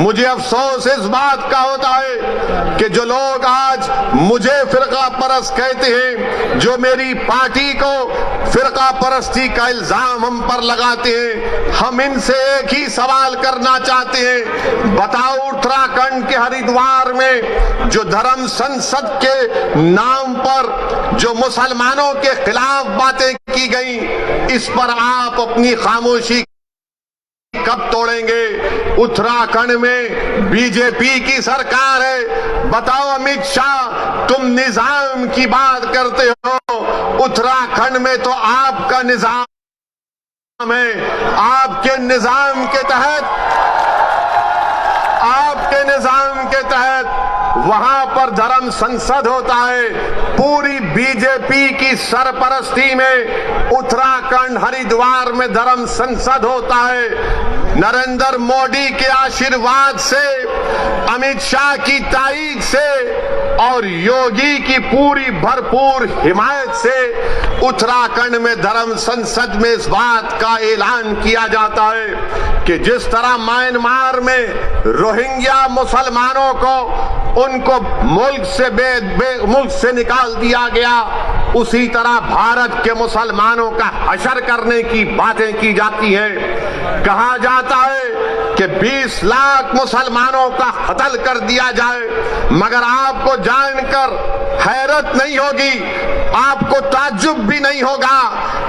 मुझे अफसोस इस बात का होता है कि जो लोग आज मुझे फिरका परस्त कहते हैं, जो मेरी पार्टी को फिरका परस्ती का इल्जाम हम पर लगाते हैं, हम इनसे एक ही सवाल करना चाहते हैं। बताओ, उत्तराखंड के हरिद्वार में जो धर्म संसद के नाम पर जो मुसलमानों के खिलाफ बातें की गई, इस पर आप अपनी खामोशी कब तोड़ेंगे? उत्तराखंड में बीजेपी की सरकार है। बताओ अमित शाह, तुम निजाम की बात करते हो, उत्तराखंड में तो आपका निजाम है। आपके निजाम के तहत वहां पर धर्म संसद होता है। पूरी बीजेपी की सरपरस्ती में उत्तराखंड हरिद्वार में धर्म संसद होता है। नरेंद्र मोदी के आशीर्वाद से, अमित शाह की ताईद से और योगी की पूरी भरपूर हिमायत से उत्तराखंड में धर्म संसद में इस बात का ऐलान किया जाता है कि जिस तरह म्यांमार में रोहिंग्या मुसलमानों को उनको मुल्क से निकाल दिया गया, उसी तरह भारत के मुसलमानों का हशर करने की बातें की जाती हैं। कहा जाता है कि 20 लाख मुसलमानों का कत्ल कर दिया जाए, मगर आपको जानकर हैरत नहीं होगी, आपको ताज्जुब भी नहीं होगा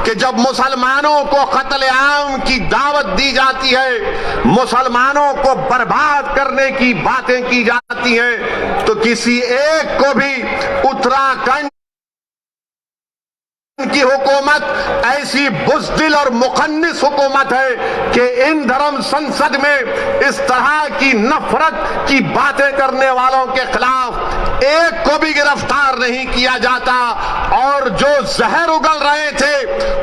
कि जब मुसलमानों को कत्लेआम की दावत दी जाती है, मुसलमानों को बर्बाद करने की बातें की जाती हैं, तो किसी एक को भी उत्तराखंड की हुकूमत ऐसी बुज़दिल और मुखन्निस हुकूमत है कि इन धर्म संसद में इस तरह की नफरत की बातें करने वालों के खिलाफ एक को भी गिरफ्तार नहीं किया जाता। और जो जहर उगल रहे थे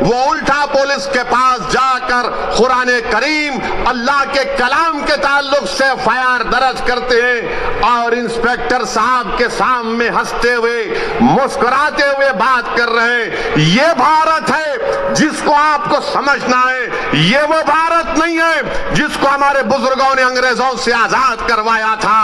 वो उल्टा पुलिस के पास जाकर कुरान करीम, अल्लाह के कलाम के ताल्लुक से एफआईआर दर्ज करते हैं और इंस्पेक्टर साहब के सामने हंसते हुए, मुस्कुराते हुए बात कर रहे हैं। ये भारत है जिसको आपको समझना है। ये वो भारत नहीं है जिसको हमारे बुजुर्गों ने अंग्रेजों से आजाद करवाया था।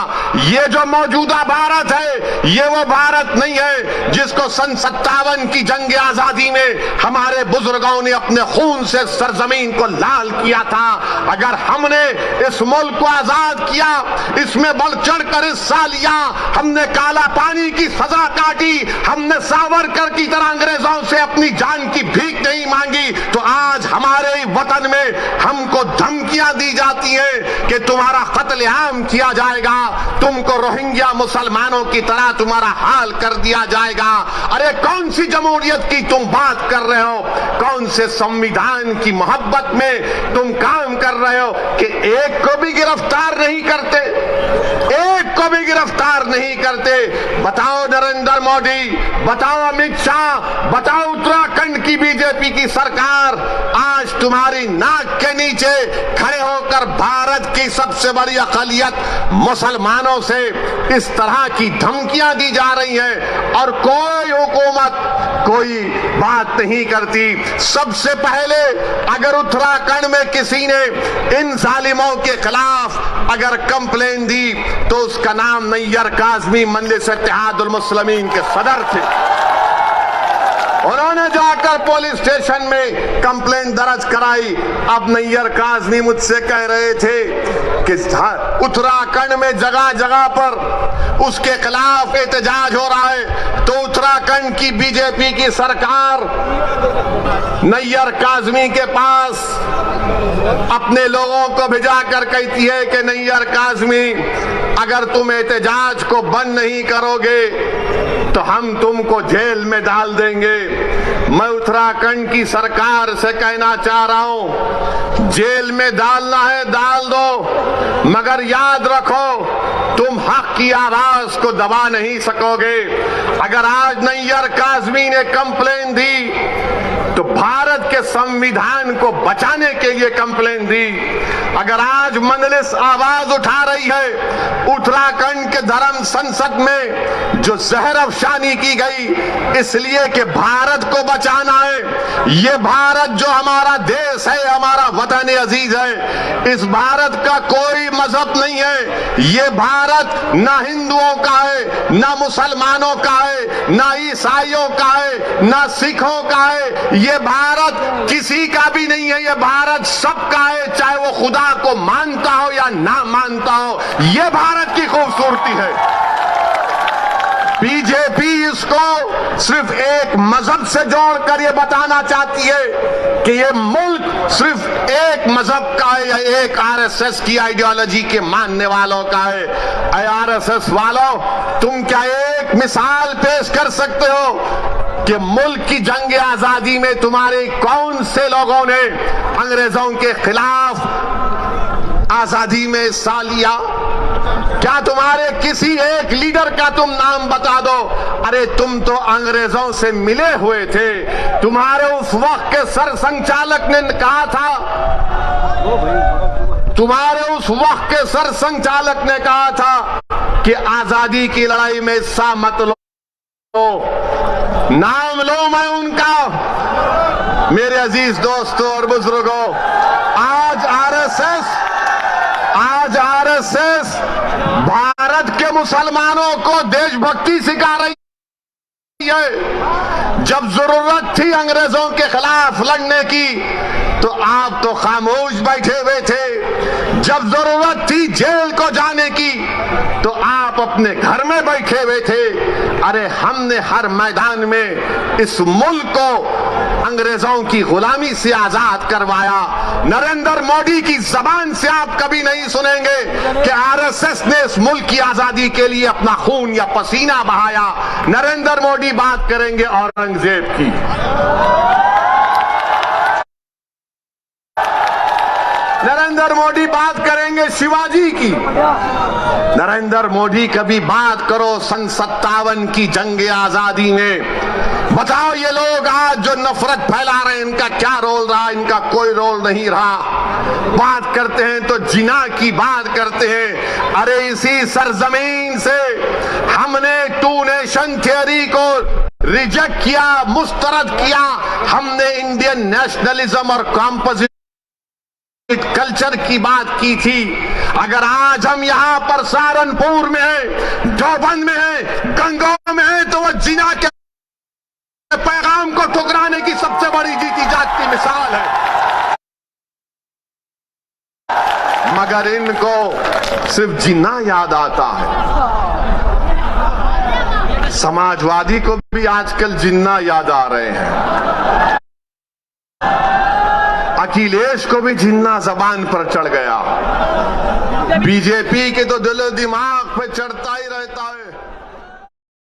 ये जो मौजूदा भारत है, ये वो भारत नहीं है जिसको सन 57 की जंग आजादी में हमारे बुजुर्गों ने अपने खून से सरजमीन को लाल किया था। अगर हमने इस मुल्क को आजाद किया, इसमें बढ़ चढ़ कर हिस्सा लिया, हमने काला पानी की सजा काटी, हमने सावरकर की तरह अंग्रेजों से अपनी जान की भीख नहीं मांगी, तो आज हमारे वतन में हमको धमकियां दी जाती हैं कि तुम्हारा कत्लेआम किया जाएगा, तुमको रोहिंग्या मुसलमानों की तरह तुम्हारा हाल कर दिया जाएगा। अरे कौन सी जमहूरियत की तुम बात कर रहे हो? कौन से संविधान की मोहब्बत में तुम काम कर रहे हो कि एक को भी गिरफ्तार नहीं करते? एक को भी गिरफ्तार नहीं करते। बताओ नरेंद्र मोदी, बताओ अमित शाह, बताओ उत्तराखंड की बीजेपी की सरकार, आज तुम्हारी नाक के नीचे खड़े होकर भारत की सबसे बड़ी अक़लियत मुसलमानों से इस तरह की धमकियां दी जा रही हैं और कोई हुकूमत कोई बात नहीं करती। सबसे पहले अगर उत्तराखंड में किसी ने इन जालिमों के खिलाफ अगर कंप्लेन दी तो उसका नाम नैयर काज़मी मजलिस इत्तेहादुल मुस्लिमीन के सदर थे। उन्होंने जाकर पुलिस स्टेशन में कंप्लेंट दर्ज कराई। अब नैयर काज़मी मुझसे कह रहे थे कि उत्तराखंड में जगह जगह पर उसके खिलाफ एहतजाज हो रहा है, तो उत्तराखंड की बीजेपी की सरकार नैयर काज़मी के पास अपने लोगों को भिजाकर कहती है कि नैयर काज़मी, अगर तुम एहतजाज को बंद नहीं करोगे तो हम तुमको जेल में डाल देंगे। मैं उत्तराखंड की सरकार से कहना चाह रहा हूं, जेल में डालना है डाल दो, मगर याद रखो तुम हक की आवाज को दबा नहीं सकोगे। अगर आज नैयर काज़मी ने कंप्लेन दी तो भारत के संविधान को बचाने के लिए कंप्लेन दी। अगर आज मजलिस आवाज उठा रही है उत्तराखंड के धर्म संसद में जो जहर अफशानी की गई इसलिए कि भारत को बचाना है, ये भारत जो हमारा देश है, हमारा वतन अजीज है, इस भारत का कोई मजहब नहीं है। ये भारत ना हिंदुओं का है, ना मुसलमानों का है, ना ईसाइयों का है, ना सिखों का है। ये भारत किसी का भी नहीं है, ये भारत सबका है, चाहे वो खुदा को मानता हो या ना मानता हो। ये भारत की खूबसूरती है। बीजेपी इसको सिर्फ एक मजहब से जोड़कर ये बताना चाहती है कि ये मुल्क सिर्फ एक मजहब का है या एक आरएसएस की आइडियोलॉजी के मानने वालों का है। अरे आरएसएस वालों, तुम क्या एक मिसाल पेश कर सकते हो कि मुल्क की जंग आजादी में तुम्हारे कौन से लोगों ने अंग्रेजों के खिलाफ आजादी में हिस्सा लिया? क्या तुम्हारे किसी एक लीडर का तुम नाम बता दो। अरे तुम तो अंग्रेजों से मिले हुए थे। तुम्हारे उस वक्त के सर संचालक ने कहा था, तुम्हारे उस वक्त के सर संचालक ने कहा था कि आजादी की लड़ाई में हिस्सा मत लो। नाम लो मैं उनका। मेरे अजीज दोस्तों और बुजुर्गों, आज आरएसएस भारत के मुसलमानों को देशभक्ति सिखा रही है। जब जरूरत थी अंग्रेजों के खिलाफ लड़ने की तो आप तो खामोश बैठे हुए थे। जब जरूरत थी जेल को जाने की तो आप अपने घर में बैठे हुए थे। अरे हमने हर मैदान में इस मुल्क को अंग्रेजों की गुलामी से आजाद करवाया। नरेंद्र मोदी की जबान से आप कभी नहीं सुनेंगे कि आरएसएस ने इस मुल्क की आजादी के लिए अपना खून या पसीना बहाया। नरेंद्र मोदी बात करेंगे औरंगजेब की, नरेंद्र मोदी बात करेंगे शिवाजी की। नरेंद्र मोदी कभी बात करो सन 57 की जंग आजादी में। बताओ ये लोग आज जो नफरत फैला रहे हैं इनका क्या रोल रहा? इनका कोई रोल नहीं रहा। बात करते हैं तो जिना की बात करते हैं। अरे इसी सरजमीन से हमने टू नेशन थियरी को रिजेक्ट किया, मुस्तरद किया। हमने इंडियन नेशनलिज्म और कॉम्पोजिट कल्चर की बात की थी। अगर आज हम यहाँ पर सहारनपुर में है, देवबंद में है, गंगोह में है तो वो जिना के पैगाम को ठुकराने की सबसे बड़ी जीती जागती मिसाल है। मगर इनको सिर्फ जिन्ना याद आता है। समाजवादी को भी आजकल जिन्ना याद आ रहे हैं। अखिलेश को भी जिन्ना जबान पर चढ़ गया। बीजेपी के तो दिल दिमाग पे चढ़ता ही रहता है।